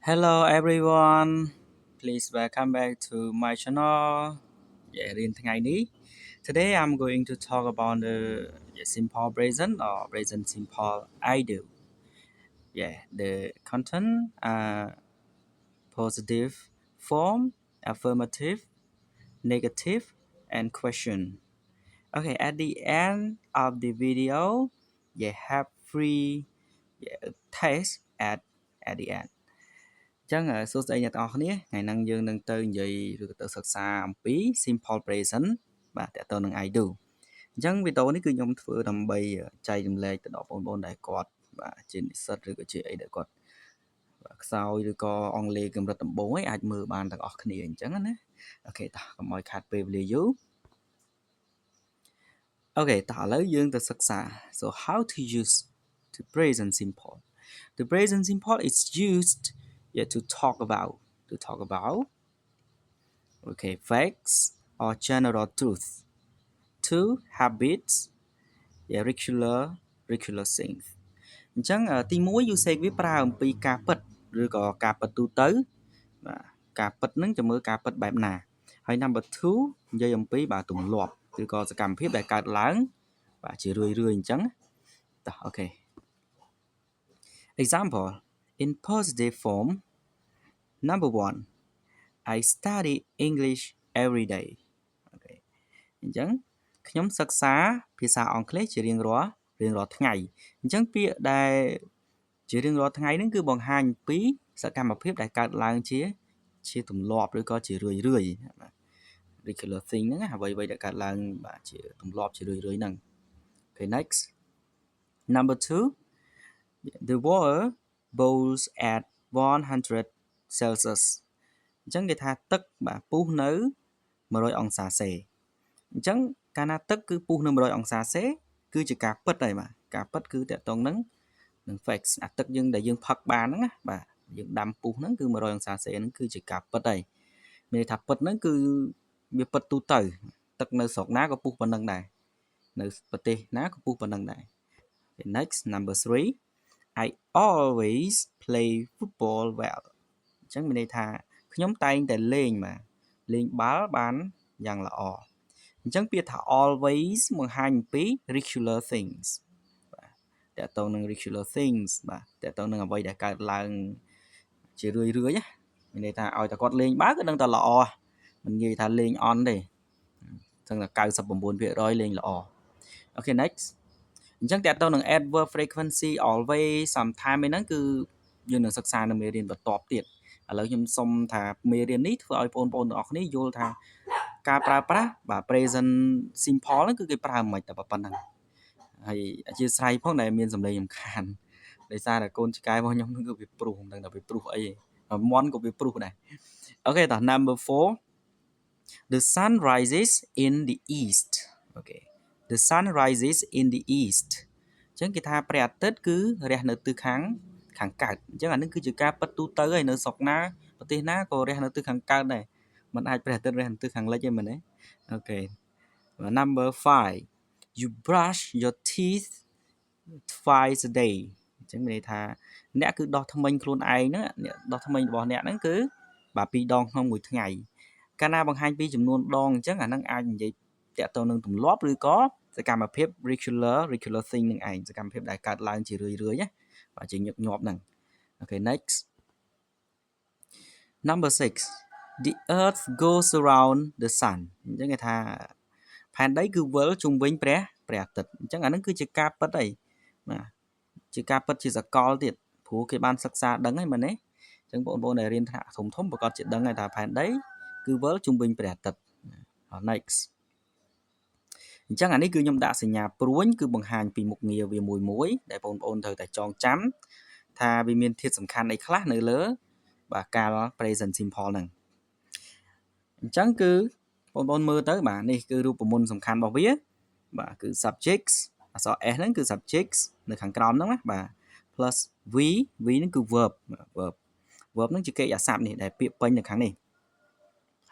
Hello everyone, please welcome back to my channel. Riêngថ្ងៃនេះ Today I'm going to talk about the simple present or present simple I do. The content are positive form, affirmative, negative, and question. Okay, at the end of the video, you have free test at the end. ចឹងសួស្តីអ្នកទាំងអស់គ្នាថ្ងៃហ្នឹងយើងនឹងទៅនិយាយឬក៏ទៅសិក្សាអំពី simple present បាទតើតើនឹង I do អញ្ចឹងវីដេអូនេះគឺខ្ញុំធ្វើដើម្បីចែករំលែកទៅដល់បងប្អូនដែលគាត់បាទជានិស្សិតឬក៏ជាអីដែលគាត់ខ្សោយឬក៏អង់គ្លេសកម្រិតដំបូងឯងអាចមើលបានទាំងអស់គ្នាអញ្ចឹងណាអូខេតោះកុំឲ្យខាត់ពេលវេលាយូរអូខេតោះឥឡូវយើងទៅសិក្សា so how to use the present simple the present simple is used to talk about okay facts or general truth two habits regular things អញ្ចឹងទី1 usage វាប្រើអំពីការពិតឬក៏ការពិតទូទៅបាទការពិតហ្នឹងจะមើលការពិតបែបណាហើយ number 2និយាយអំពីបាទទម្លាប់ឬក៏សកម្មភាពដែលកើតឡើងបាទជារឿយៗអញ្ចឹងតោះអូខេ example in positive form number 1 I study English every day អូខេអញ្ចឹងខ្ញុំសិក្សាភាសាអង់គ្លេសជារៀងរាល់ថ្ងៃអញ្ចឹងពាក្យដែលជារៀងរាល់ថ្ងៃហ្នឹងគឺបង្ហាញពីសកម្មភាពដែលកើតឡើងជាទម្លាប់ឬក៏ជារឿយបាទ regular thing ហ្នឹងអ្វីដែលកើតឡើងបាទជាទម្លាប់ជារឿយហ្នឹង Okay next number 2 the water boils at 100 Celsius អញ្ចឹងគេថាទឹកបាទពុះនៅ100អង្សាសេអញ្ចឹងកាលណាទឹកគឺពុះនៅ100អង្សាសេគឺជាការពិតហើយបាទការពិតគឺតកតងនឹងfacts អាទឹកយើងដែលយើងផឹកបានហ្នឹងណាបាទយើងដាំពុះហ្នឹងគឺ100អង្សាសេហ្នឹងគឺជាការពិតហើយមានន័យថាពិតហ្នឹងគឺវាពិតទូទៅទឹកនៅស្រុកណាក៏ពុះប៉ុណ្្នឹងដែរនៅប្រទេសណាក៏ពុះប៉ុណ្្នឹងដែរ next number 3 I always play football well អញ្ចឹងមានន័យថាខ្ញុំតែងតែលេងបាទលេងបាល់បានយ៉ាងល្អអញ្ចឹងពាក្យថា always បង្ហាញពី regular things បាទតើតើនឹង regular things បាទតើតើនឹងអ្វីដែលកើតឡើងជារឿយណាមានន័យថាឲ្យតែគាត់លេងបាល់គឺដឹងតែល្អមិននិយាយថាលេងអន់ទេអញ្ចឹងតែ 99% លេងល្អអូខេ next អញ្ចឹងតើតើនឹង adverb frequency always sometime ហ្នឹងគឺយើងនឹងសិក្សានៅមេរៀនបន្ទាប់ទៀតឥឡូវខ្ញុំសុំថាមេរៀននេះធ្វើឲ្យបងប្អូនទាំងអស់គ្នាយល់ថាការប្រើប្រាស់បាទ present simple ហ្នឹងគឺគេប្រើមិនតែប៉ុណ្្នឹងហើយអធិស្ឋានផងដែលមានសម្លេងរំខានដោយសារតែកូនឆ្កែរបស់ខ្ញុំគឺវាព្រុសមិនដឹងថាវាព្រុសអីមន់ក៏វាព្រុសដែរអូខេតោះ number 4 the sun rises in the east អូខេ the sun rises in the east អញ្ចឹងគេថាព្រះអាទិត្យគឺរះនៅទិសខាងកើតអញ្ចឹងអានេះគឺជាការពិតទូទៅហើយនៅស្រុកណាប្រទេសណាក៏រះនៅទិសខាងកើតដែរមិនអាចព្រះអាទិត្យរះនៅទិសខាងលិចទេមែនទេអូខេ number 5 you brush your teeth twice a day អញ្ចឹងមានន័យថាអ្នកគឺដោះធ្មេញខ្លួនឯងហ្នឹងអ្នកដោះធ្មេញរបស់អ្នកហ្នឹងគឺបាទ2ដងក្នុងមួយថ្ងៃកាលណាបង្ហាញពីចំនួនដងអញ្ចឹងអាហ្នឹងអាចនិយាយតាក់ទងនឹងទម្លាប់ឬក៏សកម្មភាព regular thing នឹងឯងសកម្មភាពដែលកើតឡើងជារឿយណាបាទជាញឹកញាប់ហ្នឹងអូខេ next number 6 the earth goes around the sun អញ្ចឹងគេថាផែនដីគឺវិលជុំវិញព្រះអាទិត្យអញ្ចឹងអាហ្នឹងគឺជាការពិតហើយបាទជាការពិតជាសកលទៀតព្រោះគេបានសិក្សាដឹងហើយមែនទេអញ្ចឹងបងប្អូនដែលរៀនថ្នាក់ធំប្រកាសជាដឹងហើយថាផែនដីគឺវិលជុំវិញព្រះអាទិត្យ next អញ្ចឹងអានេះគឺខ្ញុំដាក់សញ្ញាព្រួញគឺបង្ហាញពីមុខងារវាមួយដែលបងប្អូនត្រូវតែចងចាំថាវាមានធាតុសំខាន់អីខ្លះនៅលើបាទកាល present simple ហ្នឹងអញ្ចឹងគឺបងប្អូនមើលទៅបាទនេះគឺរូបមន្តសំខាន់របស់វាបាទគឺ subjects អក្សរ S ហ្នឹងគឺ subjects នៅខាងក្រោមហ្នឹងណាបាទ plus v ហ្នឹងគឺ verb ហ្នឹងជាកិរិយាសព្ទនេះដែលពាក្យពេញនៅខាងនេះ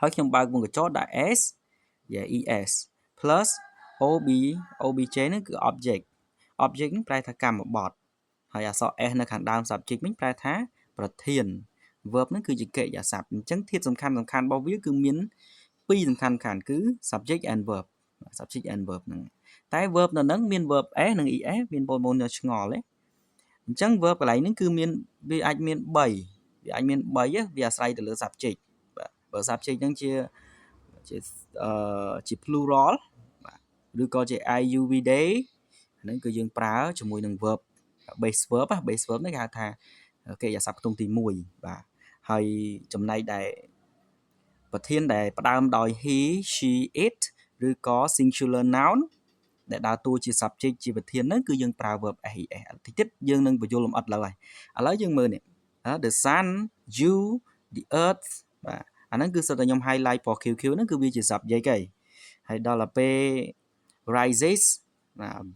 ហើយខ្ញុំបើកវងកញ្ចក់ដាក់ s es plus obj ហ្នឹងគឺ object ហ្នឹងប្រែថាកម្មបត្តិហើយអក្សរ s នៅខាងដើម subject វិញប្រែថាប្រធាន verb ហ្នឹងគឺជាកិរិយាសព្ទអញ្ចឹងធាតុសំខាន់របស់វាគឺមានពីរសំខាន់គឺ subject and verb ហ្នឹងតែ verb នៅហ្នឹងមាន verb s និង es មានបងប្អូនឆ្ងល់ទេអញ្ចឹង verb កន្លែងហ្នឹងគឺមានវាអាចមាន3វាអាស្រ័យទៅលើ subject បាទបើ subject ហ្នឹងជា plural បាទឬក៏ជា IUV day ហ្នឹងគឺយើងប្រើជាមួយនឹង verb base verb ហ្នឹងគេហៅថាកិរិយាសព្ទខ្ទង់ទី1បាទហើយចំណែកដែលប្រធានដែលផ្ដើមដោយ he she it ឬក៏ singular noun ដែលដើរតួជា subject ជាប្រធានហ្នឹងគឺយើងប្រើ verb ses តិចទៀតយើងនឹងបញ្យល់លម្អិតឥឡូវយើងមើលនេះ the sun you the earth បាទអាហ្នឹងគឺសិតតែខ្ញុំ highlight ពណ៌ QQ ហ្នឹងគឺវាជា subject ហើយដល់ទៅពេល rises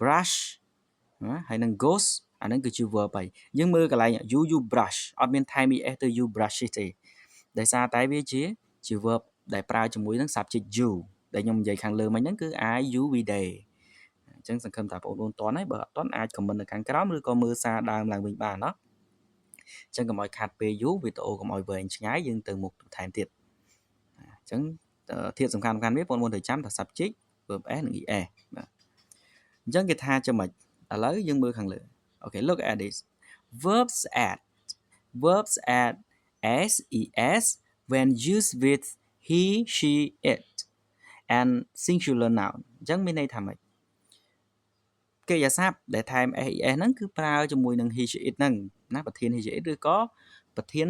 brush ហើយនឹង goes អាហ្នឹងគឺជា verb ហើយយើងមើលកន្លែង you brush អត់មាន time es ទៅ you brushes ទេដោយសារតែវាជា verb ដែលប្រើជាមួយនឹង subject you ដែលខ្ញុំនិយាយខាងលើមិញហ្នឹងគឺ I you we they អញ្ចឹងសង្ឃឹមថាបងប្អូនតន់ហើយបើអត់តន់អាច comment នៅខាងក្រោមឬក៏មើលសារដើមឡើងវិញបានណាអញ្ចឹងកុំឲ្យខាត់ពេលយូរវីដេអូកុំឲ្យវែងឆ្ងាយយើងទៅមុខបន្ថែមទៀតអញ្ចឹងធាតុសំខាន់វាបងប្អូនត្រូវចាំថា subject verb s និង es បាទអញ្ចឹងគេថាចាំមិនឥឡូវយើងមើលខាងលើ Okay look at this verbs add ses when used with he she it and singular noun អញ្ចឹងមានន័យថាម៉េចកិរិយាសព្ទដែលថែម ses ហ្នឹងគឺប្រើជាមួយនឹង he she it ហ្នឹងណាប្រធាន he she it ឬក៏ប្រធាន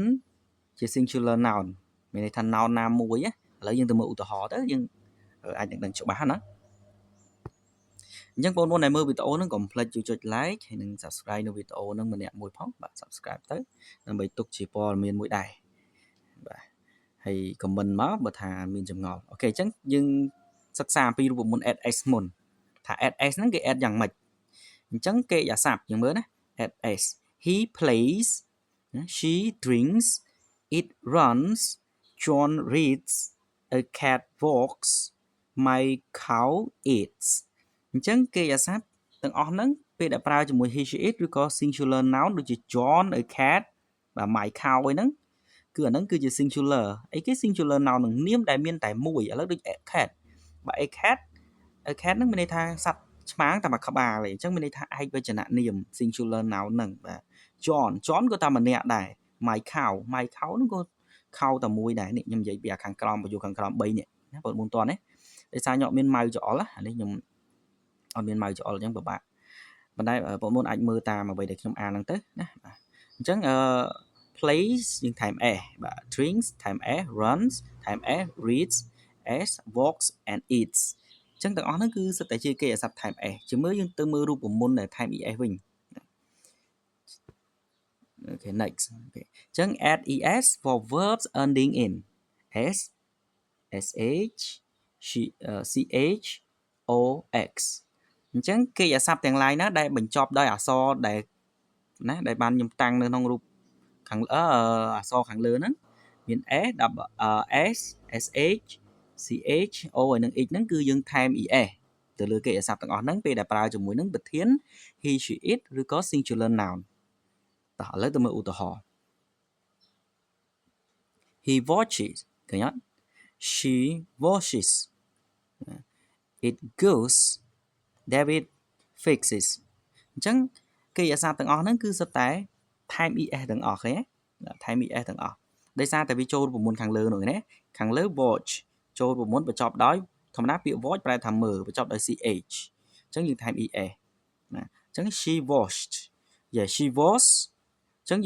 ជា singular noun មានន័យថា noun ណាមួយឥឡូវយើងទៅមើលឧទាហរណ៍ទៅយើងអាចនឹងច្បាស់ណាអញ្ចឹងបងប្អូនដែលមើលវីដេអូហ្នឹងកុំភ្លេចជួយចុច like ហើយនិង subscribe នៅវីដេអូហ្នឹងម្នាក់មួយផងបាទ subscribe ទៅដើម្បីទុកជាព័ត៌មានមួយដែរបាទហើយ comment មកបើថាមានចម្ងល់អូខេអញ្ចឹងយើងសិក្សាអំពីរូបមន្ត add s មុនថា add s ហ្នឹងគេ add យ៉ាងម៉េចអញ្ចឹងកិរិយាសព្ទយើងមើលណា add s he plays she drinks it runs John reads a cat walks my cow eats អញ្ចឹងកិរិយាសព្ទទាំងអស់ហ្នឹងពេលដែលប្រើជាមួយ he she it ឬក៏ singular noun ដូចជា John a cat បាទ my cow អីហ្នឹងគឺអាហ្នឹងគឺជា singular អីគេ singular noun នឹងនាមដែលមានតែមួយឥឡូវដូច a cat បាទ a cat ហ្នឹងមានន័យថាសត្វឆ្មាងតែមួយក្បាលទេអញ្ចឹងមានន័យថាឯកវចននាម singular noun ហ្នឹងបាទ John ក៏តែម្នាក់ដែរ my cow ហ្នឹងក៏ cow តែមួយដែរនេះខ្ញុំនិយាយពីខាងក្រោមបញ្យល់ខាងក្រោម3នេះណាបងប្អូនតន់ទេដោយសារខ្ញុំអត់មានម៉ៅច្អល់អានេះខ្ញុំអត់មានម៉ៅច្អល់អញ្ចឹងពិបាកប៉ុន្តែបងប្អូនអាចមើលតាមអ្វីដែលខ្ញុំអានហ្នឹងទៅណាបាទអញ្ចឹងplays យើងថែម s បាទ drinks ថែម s runs ថែម s reads s walks and eats អញ្ចឹងទាំងអស់ហ្នឹងគឺសិតតែជាកិរិយាសព្ទថែម s ជាមើលយើងទៅមើលរូបមន្តដែលថែម es វិញOkay next អញ្ចឹង add es for verbs ending in s sh ch ox អញ្ចឹងកិរិយាសព្ទទាំង lain ណាដែលបញ្ចប់ដោយអក្សរដែលណាដែលបានខ្ញុំតាំងនៅក្នុងរូបខាងអក្សរខាងលើហ្នឹងមាន s sh ch o ហើយនឹង x ហ្នឹងគឺយើងថែម es ទៅលើកិរិយាសព្ទទាំងអស់ហ្នឹងពេលដែលប្រើជាមួយនឹងប្រធាន he she it ឬក៏ singular noun តោះឥឡូវទៅមើលឧទាហរណ៍ he watches ឃើញអត់ she washes it goes David fixes អញ្ចឹងកិរិយាសព្ទទាំងអស់ហ្នឹងគឺសុទ្ធតែថែម es ទាំងអស់ឃើញទេថែម es ទាំងអស់ដោយសារតែវាចូលរូបមន្តខាងលើនោះណាខាងលើ watch ចូលរូបមន្តបញ្ចប់ដោយធម្មតាពាក្យ watch ប្រែថាមើលបញ្ចប់ដោយ ch អញ្ចឹងយើងថែម es ណាអញ្ចឹង she washed yeah she was អញ្ចឹង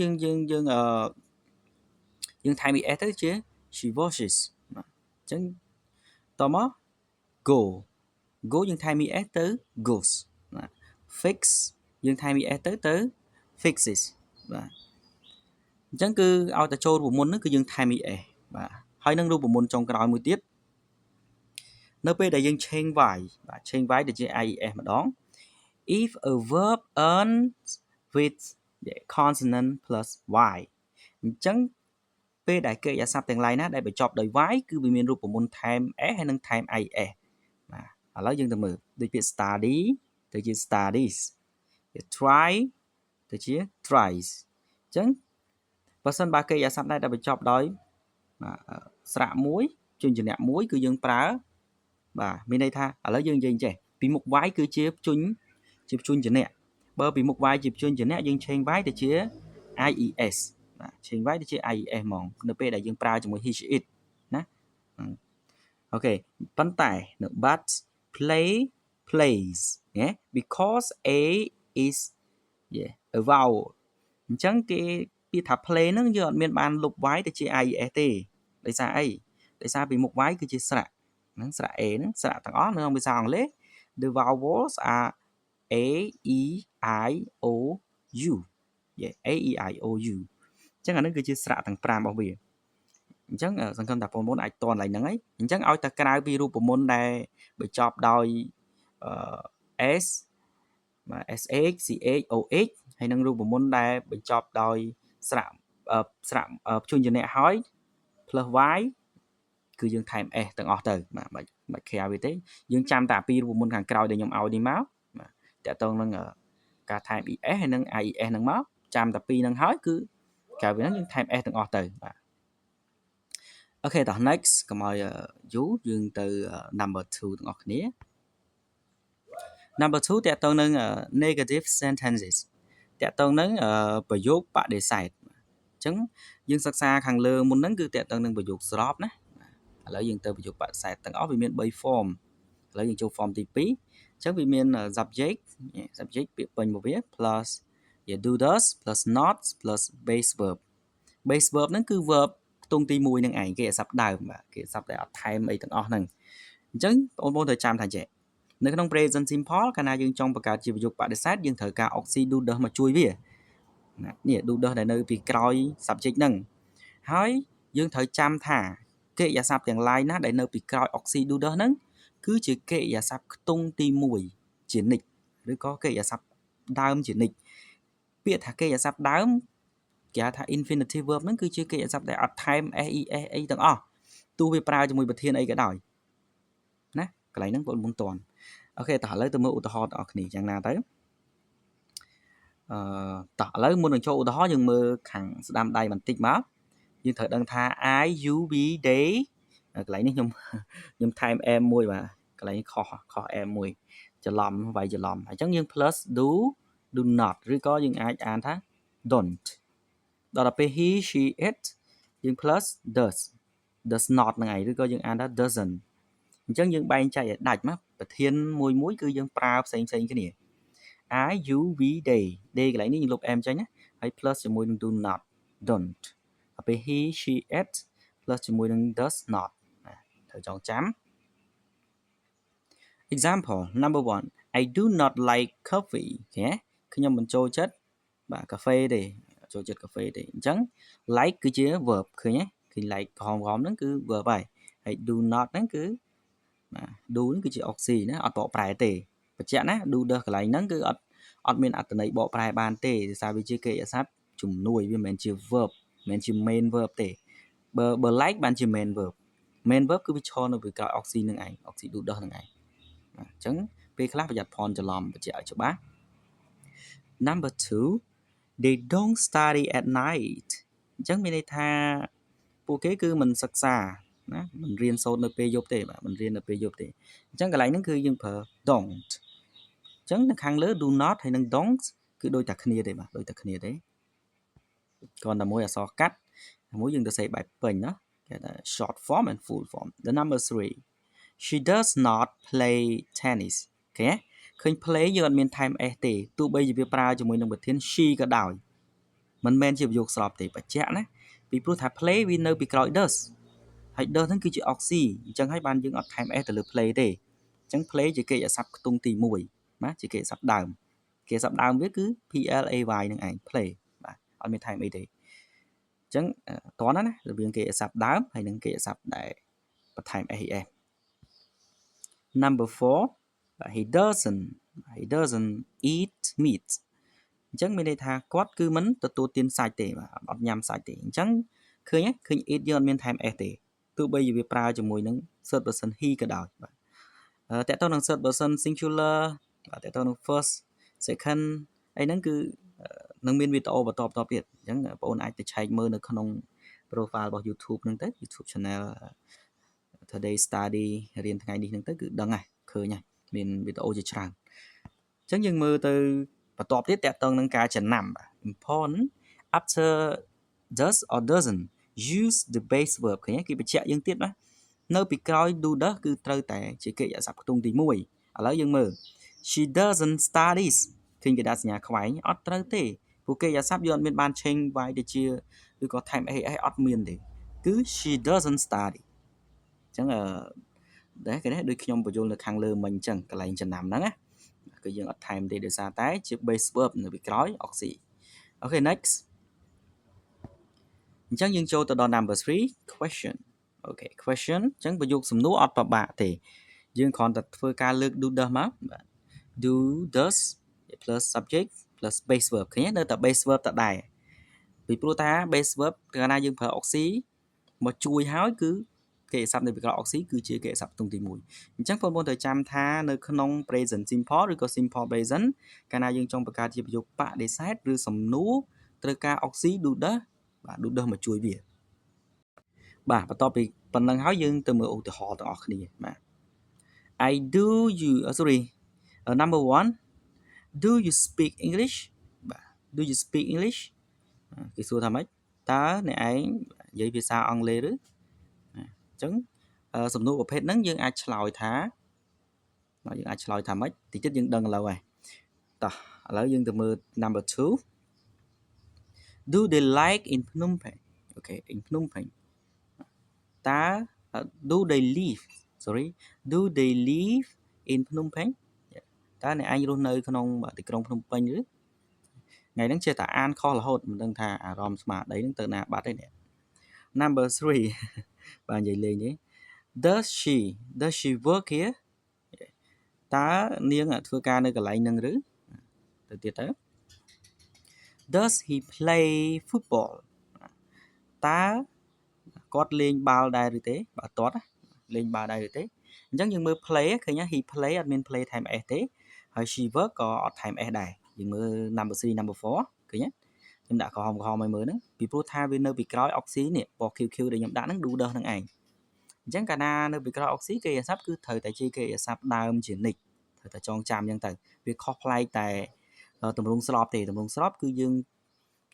យើងថែម es ទៅជា she washes អញ្ចឹងតមក go យើងថែម es ទៅ goes ណា fix យើងថែម es ទៅ fixes បាទអញ្ចឹងគឺឲ្យតែចូលរូបមន្តហ្នឹងគឺយើងថែម es បាទហើយនឹងរូបមន្តចុងក្រោយមួយទៀតនៅពេលដែលយើង change y បាទ change y ទៅជា ies ម្ដង if a verb ends with consonant plus y អញ្ចឹងពេលដែលកិរិយាសព្ទទាំង lain ណាដែលបញ្ចប់ដោយ y គឺវាមានរូបមន្តថែម s ហើយនឹងថែម ies បាទឥឡូវយើងទៅមើលដូចពាក្យ study ទៅជា studies try ទៅជា tries អញ្ចឹង បើសិនបើកិរិយាសព្ទដែលបញ្ចប់ដោយស្រៈមួយជួញជាអ្នកមួយគឺយើងប្រើបាទមានន័យថាឥឡូវយើងនិយាយចេះពីមុខវាយគឺជាព្យញ្ញជាអ្នកបើពីមុខវាយជាព្យញ្ញជាអ្នកយើងឆេងវាយទៅជា IES បាទឆេងវាយទៅជា IES ហ្មងនៅពេលដែលយើងប្រើជាមួយ he she it ណាអូខេប៉ុន្តែនៅ but play plays ណា because A is a vowel អញ្ចឹងគេពាក្យថា play ហ្នឹងយើងអត់មានបានលុបវាយទៅជា IES ទេដោយសារអីដោយសារពីមុខវាយគឺជាស្រៈហ្នឹងស្រៈ A ហ្នឹងស្រៈទាំងអស់នៅក្នុងភាសាអង់គ្លេស the vowels are A E I O U A E I O U អញ្ចឹងអានេះគឺជាស្រៈទាំង5របស់វាអញ្ចឹងសង្ឃឹមថាបងប្អូនអាចតន់ឡើងហ្នឹងហើយអញ្ចឹងឲ្យតែក្រៅពីរូបមន្តដែលបញ្ចប់ដោយ S SH CH OH ហើយនឹងរូបមន្តដែលបញ្ចប់ដោយស្រៈព្យញ្ញជនៈហើយ plus y គឺយើងថែម s ទាំងអស់ទៅបាទមិនខែវាទេយើងចាំតែពីរូបមន្តខាងក្រោយដែលខ្ញុំឲ្យនេះមកបាទតើតើនឹងការថែម es ហើយនឹង ies ហ្នឹងមកចាំតែពីហ្នឹងហើយគឺក្រៅពីហ្នឹងយើងថែម s ទាំងអស់ទៅបាទអូខេតោះ next កុំឲ្យយូរយើងទៅ number 2ទាំងអស់គ្នា number 2តើតើនឹង negative sentences តើតើនឹងប្រយោគបដិសេធអញ្ចឹងយើងសិក្សាខាងលើមុនហ្នឹងគឺតើតើនឹងប្រយោគស្របណាឥឡូវយើងទៅប្រយោគបដិសេធទាំងអស់វាមាន3 form ឥឡូវយើងចូល form ទី2អញ្ចឹងវាមាន subject ពាក្យពេញរបស់វា plus do does plus not plus base verb ហ្នឹងគឺ verb ខ្ទង់ទី1ហ្នឹងឯងគេអាស័ព្ទដើមបាទគេអាស័ព្ទដែលអត់ថែមអីទាំងអស់ហ្នឹងអញ្ចឹងបងប្អូនត្រូវចាំថាចេះនៅក្នុង present simple កាលណាយើងចង់បង្កើតជាប្រយោគបដិសេធយើងត្រូវការ oxy do does មកជួយវានេះ do does ដែលនៅពីក្រោយ subject ហ្នឹងហើយយើងត្រូវចាំថាកិរិយាសព្ទទាំង line ណាដែលនៅពីក្រោយ oxy do does ហ្នឹងគឺជាកិរិយាសព្ទខ្ទង់ទី1ជានិច្ចឬក៏កិរិយាសព្ទដើមជានិច្ចពាក្យថាកិរិយាសព្ទដើមគេហៅថា infinitive verb ហ្នឹងគឺជាកិរិយាសព្ទដែលអត់ថែម s e s អីទាំងអស់ទោះវាប្រើជាមួយប្រធានអីក៏ដោយណាកន្លែងហ្នឹងបងប្អូនតន់អូខេតោះឥឡូវទៅមើលឧទាហរណ៍បងប្អូនគ្នាយ៉ាងណាទៅតោះឥឡូវមុននឹងចូលឧទាហរណ៍យើងមើលខាងស្ដាំដៃបន្តិចមកយើងត្រូវដឹងថា I U V day កន្លែងនេះខ្ញុំថែម m មួយបាទកន្លែងនេះខុស m មួយច្រឡំវាយច្រឡំអញ្ចឹងយើង plus do not ឬក៏យើងអាចអានថា don't ដល់ពេល he she it យើង plus does not ហ្នឹងឯងឬក៏យើងអានថា doesn't អញ្ចឹងយើងបែងចែកឲ្យដាច់មកប្រធានមួយគឺយើងប្រើផ្សេងគ្នា I U V day កន្លែងនេះយើងលុប m ចេញណាហើយ plus ជាមួយនឹង do not don't ដល់ពេល he she it plus ជាមួយនឹង does not ត្រូវចងចាំ example number 1 I do not like coffee ខ្ញុំមិនចូលចិត្តបាទកាហ្វេទេចូលចិត្តកាហ្វេទេអញ្ចឹង like គឺជា verb ឃើញទេគឺ like ក្រហមហ្នឹងគឺ verb ហើយ do not ហ្នឹងគឺdo ហ្នឹងគឺជា oxy ណាអត់បកប្រែទេបញ្ជាក់ណា do the កន្លែងហ្នឹងគឺអត់មានអត្ថន័យបកប្រែបានទេដោយសារវាជាកិរិយាសព្ទជំនួយវាមិនមែនជា verb មិនមែនជា main verb ទេបើ like បានជា main verb គឺវាឈរនៅពីក្រោយ oxy ហ្នឹងឯង oxy do the ហ្នឹងឯងអញ្ចឹងពេលខ្លះប្រយ័ត្នផនច្រឡំបញ្ជាក់ឲ្យច្បាស់ number 2 they don't study at night អញ្ចឹងមានន័យថាពួកគេគឺមិនសិក្សាណាមិនរៀនសូត្រនៅពេលយប់ទេបាទមិនរៀននៅពេលយប់ទេអញ្ចឹងកន្លែងហ្នឹងគឺយើងប្រើ don't អញ្ចឹងនៅខាងលើ do not ហើយនឹង don't គឺដូចតែគ្នាទេបាទដូចតែគ្នាទេគ្រាន់តែមួយអក្សរកាត់មួយយើងទៅសេបែបពេញណាគេថា short form and full form the number 3 she does not play tennis ឃើញឃើញ play យើងអត់មានថែម s ទេទោះបីជាវាប្រើជាមួយនឹងប្រធាន she ក៏ដោយមិនមែនជាប្រយោគស្របទេបញ្ជាក់ណាពីព្រោះថា play វានៅពីក្រោយ does ហើយ does ហ្នឹងគឺជា oxy អញ្ចឹងហើយបានយើងអត់ថែម s ទៅលើ play ទេអញ្ចឹង play ជាកិរិយាសព្ទខ្ទង់ទី1ណាជាកិរិយាសព្ទដើមកិរិយាសព្ទដើមវាគឺ play ហ្នឹងឯង play បាទអត់មានថែមអីទេអញ្ចឹងតោះណារវាងកិរិយាសព្ទដើមហើយនឹងកិរិយាសព្ទដែលបន្ថែម ses number 4 he doesn't eat meat អញ្ចឹងមានន័យថាគាត់គឺមិនទទួលទានសាច់ទេបាទអត់ញ៉ាំសាច់ទេអញ្ចឹងឃើញ eat យើងអត់មានថែម s ទេទោះបីជាវាប្រើជាមួយនឹង third person he ក៏ដោយបាទតើតើនឹង third person singular បាទតើតើនឹង first second អីហ្នឹងគឺ នឹងមានវីដេអូបន្តទៀតអញ្ចឹងបងប្អូនអាចទៅឆែកមើលនៅក្នុង profile របស់ YouTube ហ្នឹងទៅ YouTube channel Today Study រៀនថ្ងៃនេះហ្នឹងទៅគឺដឹងហើយឃើញហើយមានវីដេអូជាច្រើនអញ្ចឹងយើងមើលទៅបន្តទៀតតាក់ទងនឹងការចំណាំ important after does or doesn't use the base verb ឃើញគេបញ្ជាក់យើងទៀតណានៅពីក្រោយ do does គឺត្រូវតែជាកិរិយាសព្ទខ្ទង់ទី1ឥឡូវយើងមើល she doesn't studies ឃើញគេដាក់សញ្ញាខ្វែងអត់ត្រូវទេព្រោះកិរិយាសព្ទយើងអត់មានបាន change វាយទៅជាឬក៏ time s អត់មានទេគឺ she doesn't study អញ្ចឹងដែរគេដូចខ្ញុំបញ្យល់នៅខាងលើមិញអញ្ចឹងកន្លែងចំណាំហ្នឹងណាគឺយើងអត់ថែមទេដោយសារតែជា base verb នៅពីក្រោយ oxy អូខេ next អញ្ចឹងយើងចូលទៅដល់ number 3 question អូខេ question អញ្ចឹងប្រយោគសំណួរអត់ពិបាកទេយើងគ្រាន់តែធ្វើការលើក do does មកបាទ do does plus subject plus base verb ឃើញនៅតែ base verb តដែរពីព្រោះថា base verb កាលណាយើងប្រើ oxy មកជួយហើយគឺកិរិយាសព្ទនៅពីក្រោយ oxy គឺជាកិរិយាសព្ទខ្ទង់ទី1អញ្ចឹងបងប្អូនត្រូវចាំថានៅក្នុង present simple ឬក៏ simple present កាលណាយើងចង់បង្កើតជាប្រយោគបដិសេធឬសំណួរត្រូវការ oxy do does បាទ do does មកជួយវាបាទបន្ទាប់ពីប៉ុណ្្នឹងហើយយើងទៅមើលឧទាហរណ៍ទាំងអស់គ្នាបាទ I do you sorry number 1 do you speak English បាទ do you speak English គេសួរថាម៉េចតើអ្នកឯងនិយាយភាសាអង់គ្លេសឬអញ្ចឹងសំណួរប្រភេទហ្នឹងយើងអាចឆ្លើយថាម៉េចតិចទៀតយើងដឹងឥឡូវហើយតោះឥឡូវយើងទៅមើល number 2 do they like in Phnom Penh អូខេ in Phnom Penh តើ do they live in Phnom Penh តើអ្នកឯងរស់នៅក្នុងទីក្រុងភ្នំពេញឬថ្ងៃហ្នឹងចេះតែអានខុសរហូតមិនដឹងថាអារម្មណ៍ស្មារតីហ្នឹងទៅណាបាត់ទេនេះ number 3 បាទនិយាយលេងទេ does she work here តើនាងធ្វើការនៅកន្លែងហ្នឹងឬទៅទៀតទៅ does he play football តើគាត់លេងបាល់ដែរឬទេបើអត់លេងបាល់ដែរឬទេអញ្ចឹងយើងមើល play ឃើញ he play អត់មាន play time s ទេហើយ she work ក៏អត់ time s ដែរយើងមើល number 3 number 4ឃើញខ្ញុំដាក់ក្រហមឲ្យមើលហ្នឹងពីព្រោះថាវានៅពីក្រោយ oxy នេះពណ៌ QQ ដែលខ្ញុំដាក់ហ្នឹង do does ហ្នឹងឯងអញ្ចឹងកាលណានៅពីក្រោយ oxy កិរិយាសព្ទគឺត្រូវតែជាកិរិយាសព្ទដើមជានិច្ចត្រូវតែចងចាំអញ្ចឹងទៅវាខុសប្លែកតែទម្រង់ស្របទេទម្រង់ស្របគឺយើង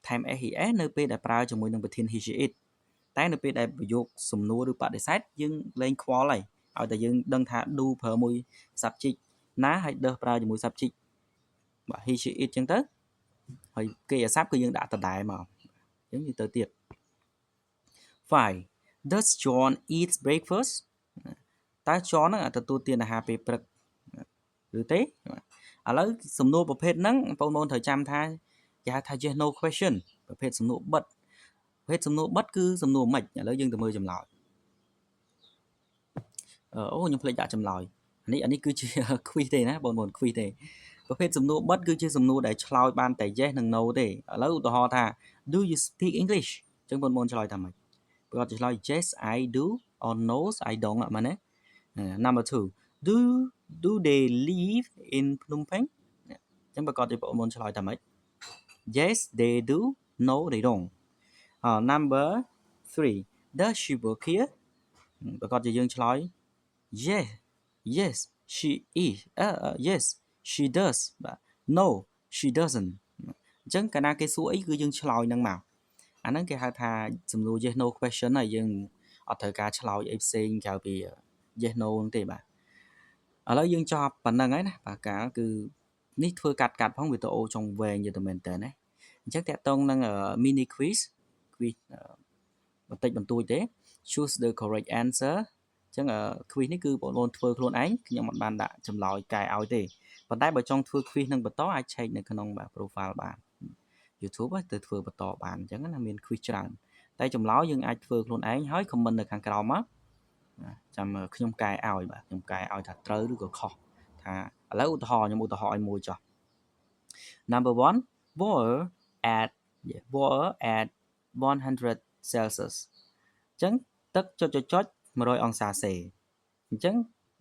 time s he s នៅពេលដែលប្រើជាមួយនឹងប្រធាន he she it តែនៅពេលដែលប្រយោគសំណួរឬបដិសេធយើងលែងខ្វល់ហើយឲ្យតែយើងដឹងថា do ប្រើមួយ subject ណាហើយ does ប្រើជាមួយ subject បាទ he she it អញ្ចឹងទៅហើយកិរិយាសព្ទគឺយើងដាក់ដដែលមកអញ្ចឹងយើងទៅទៀត 5 Does John eat breakfast តើ John ហ្នឹងទទួលទានអាហារពេលព្រឹកឬទេឥឡូវសំណួរប្រភេទហ្នឹងបងប្អូនត្រូវចាំថាគេហៅថា yes no question ប្រភេទសំណួរបិទប្រភេទសំណួរបិទគឺសំណួរមិនឥឡូវយើងទៅមើលចម្លើយខ្ញុំភ្លេចដាក់ចម្លើយអានេះគឺជា quiz ទេណាបងប្អូន quiz ទេប្រភេទសំណួរបិទគឺជាសំណួរដែលឆ្លើយបានតែ yes និង no ទេឥឡូវឧទាហរណ៍ថា do you speak English អញ្ចឹងបងប្អូនឆ្លើយថាម៉េចគាត់ឆ្លើយ yes I do or no I don't មែនទេ number 2 do they live in Phnom Penh អញ្ចឹងប្រកាសជាបងប្អូនឆ្លើយថាម៉េច yes they do no they don't number 3 does she work here ប្រកាសជាយើងឆ្លើយ yes she is yes she does បាទ no she doesn't អញ្ចឹងកាលណាគេសួរអីគឺយើងឆ្លើយនឹងមកអាហ្នឹងគេហៅថាសំណួរ yes no question ហើយយើងអត់ត្រូវការឆ្លើយអីផ្សេងក្រៅពី yes no ហ្នឹងទេបាទឥឡូវយើងចប់ប៉ុណ្្នឹងហើយណាបាទការគឺនេះធ្វើកាត់ផងវីដេអូចុងវែងយូរតែមែនតើណាអញ្ចឹងតាក់ទងនឹង mini quiz បន្តិចបន្តួចទេ choose the correct answer អញ្ចឹង quiz នេះគឺបងប្អូនធ្វើខ្លួនឯងខ្ញុំមិនបានដាក់ចម្លើយកែឲ្យទេប៉ុន្តែបើចង់ធ្វើ quiz នឹងបន្តអាចឆែកនៅក្នុង profile បាន YouTube ទៅធ្វើបន្តបានអញ្ចឹងណាមាន quiz ច្រើនតែចម្លើយយើងអាចធ្វើខ្លួនឯងហើយ comment នៅខាងក្រោមមកចាំខ្ញុំកែឲ្យបាទខ្ញុំកែឲ្យថាត្រូវឬក៏ខុសថាឥឡូវឧទាហរណ៍ខ្ញុំឧទាហរណ៍ឲ្យមួយចុះ number 1 water at 100 Celsius អញ្ចឹងទឹកចុច100អង្សាសេអញ្ចឹង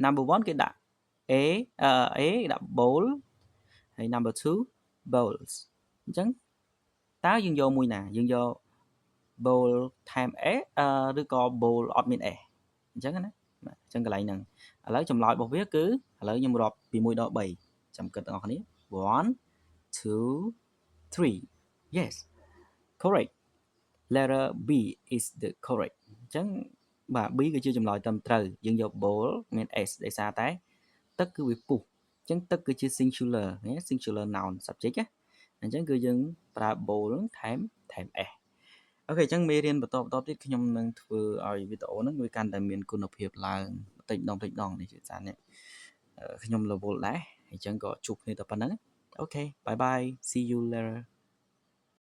number 1គេដាក់ A ដាក់ bowl ហើយ number 2 bowls អញ្ចឹង តើយើងយកមួយណាយើងយក bowl time s ឬក៏ bowl អត់មាន s អញ្ចឹងណាបាទអញ្ចឹងកន្លែងហ្នឹងឥឡូវចម្លើយរបស់វាគឺឥឡូវខ្ញុំរាប់ពី1ដល់3ចាំគិតទាំងអស់គ្នា1 2 3 yes correct letter B is the correct អញ្ចឹងបាទ B គឺជាចម្លើយត្រឹមត្រូវយើងយក bowl មាន s ដោយសារតែទឹកគឺវាពុះអញ្ចឹងទឹកគឺជា singular singular noun subject ណាអញ្ចឹងគឺយើងប្រើ bowl ថែម s អូខេអញ្ចឹងមេរៀនបន្តទៀតខ្ញុំនឹងធ្វើឲ្យវីដេអូហ្នឹងវាកាន់តែមានគុណភាពឡើងបន្តិចម្ដងនេះជាសារនេះខ្ញុំរវល់ដែរអញ្ចឹងក៏ជួបគ្នាតែប៉ុណ្្នឹងអូខេ bye bye see you later